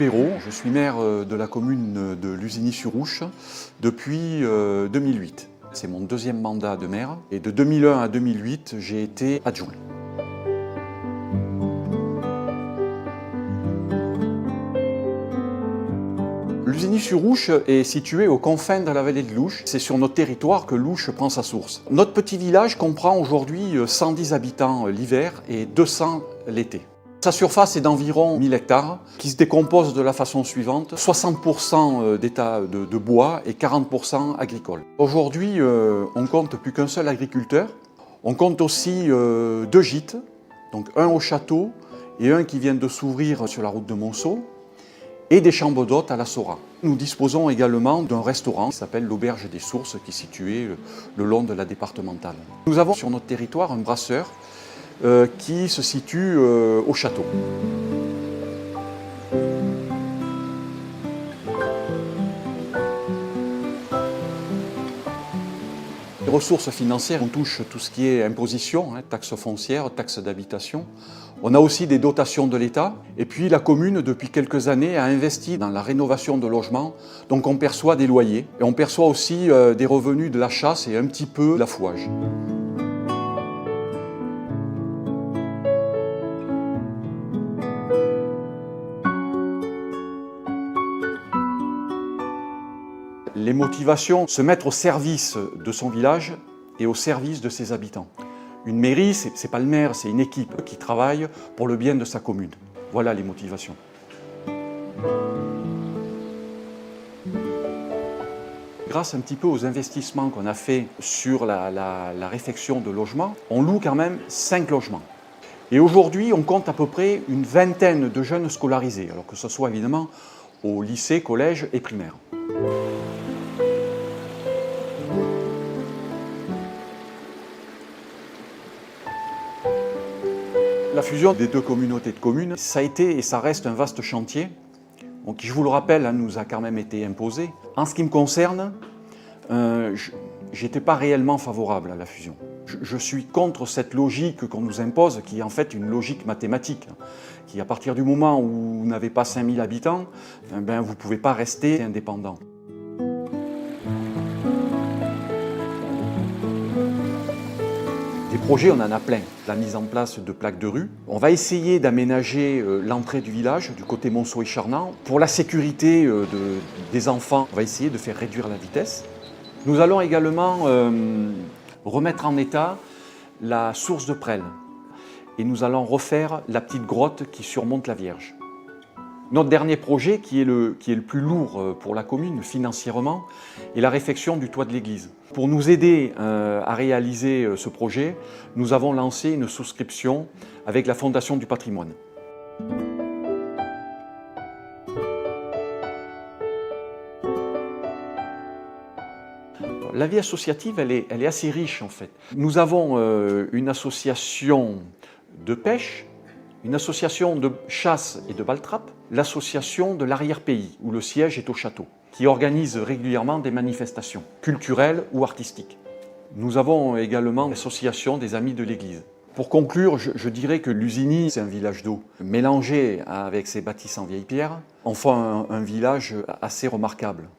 Béraud, je suis maire de la commune de Lussigny-sur-Ouche depuis 2008. C'est mon deuxième mandat de maire et de 2001 à 2008, j'ai été adjoint. Lussigny-sur-Ouche est situé aux confins de la vallée de l'Ouche. C'est sur notre territoire que l'Ouche prend sa source. Notre petit village comprend aujourd'hui 110 habitants l'hiver et 200 l'été. Sa surface est d'environ 1000 hectares, qui se décompose de la façon suivante. 60% d'état de bois et 40% agricole. Aujourd'hui, on compte plus qu'un seul agriculteur. On compte aussi 2 gîtes, donc un au château et un qui vient de s'ouvrir sur la route de Monceau, et des chambres d'hôtes à la Sora. Nous disposons également d'un restaurant qui s'appelle l'Auberge des Sources, qui est situé le long de la départementale. Nous avons sur notre territoire un brasseur qui se situe au château. Les ressources financières, on touche tout ce qui est imposition, taxes foncières, taxes d'habitation. On a aussi des dotations de l'État. Et puis la commune, depuis quelques années, a investi dans la rénovation de logements. Donc on perçoit des loyers. Et on perçoit aussi des revenus de la chasse et un petit peu de l'affouage. Les motivations, se mettre au service de son village et au service de ses habitants. Une mairie, ce n'est pas le maire, c'est une équipe qui travaille pour le bien de sa commune. Voilà les motivations. Grâce un petit peu aux investissements qu'on a fait sur la réfection de logements, on loue quand même 5 logements. Et aujourd'hui, on compte à peu près une vingtaine de jeunes scolarisés, alors que ce soit évidemment au lycée, collège et primaire. La fusion des 2 communautés de communes, ça a été et ça reste un vaste chantier, qui, je vous le rappelle, nous a quand même été imposé. En ce qui me concerne, je n'étais pas réellement favorable à la fusion. Je suis contre cette logique qu'on nous impose, qui est en fait une logique mathématique, qui à partir du moment où vous n'avez pas 5000 habitants, vous ne pouvez pas rester indépendant. Des projets, on en a plein. La mise en place de plaques de rue. On va essayer d'aménager l'entrée du village, du côté Monceau et Charnant. Pour la sécurité des enfants, on va essayer de faire réduire la vitesse. Nous allons également remettre en état la source de Presles. Et nous allons refaire la petite grotte qui surmonte la Vierge. Notre dernier projet, qui est le plus lourd pour la commune financièrement, est la réfection du toit de l'église. Pour nous aider à réaliser ce projet, nous avons lancé une souscription avec la Fondation du patrimoine. La vie associative, elle est assez riche en fait. Nous avons une association de pêche, une association de chasse et de balle-trappe, l'association de l'arrière-pays, où le siège est au château, qui organise régulièrement des manifestations culturelles ou artistiques. Nous avons également l'association des Amis de l'Église. Pour conclure, je dirais que Lussigny, c'est un village d'eau. Mélangé avec ses bâtisses en vieille pierre, on fait un village assez remarquable.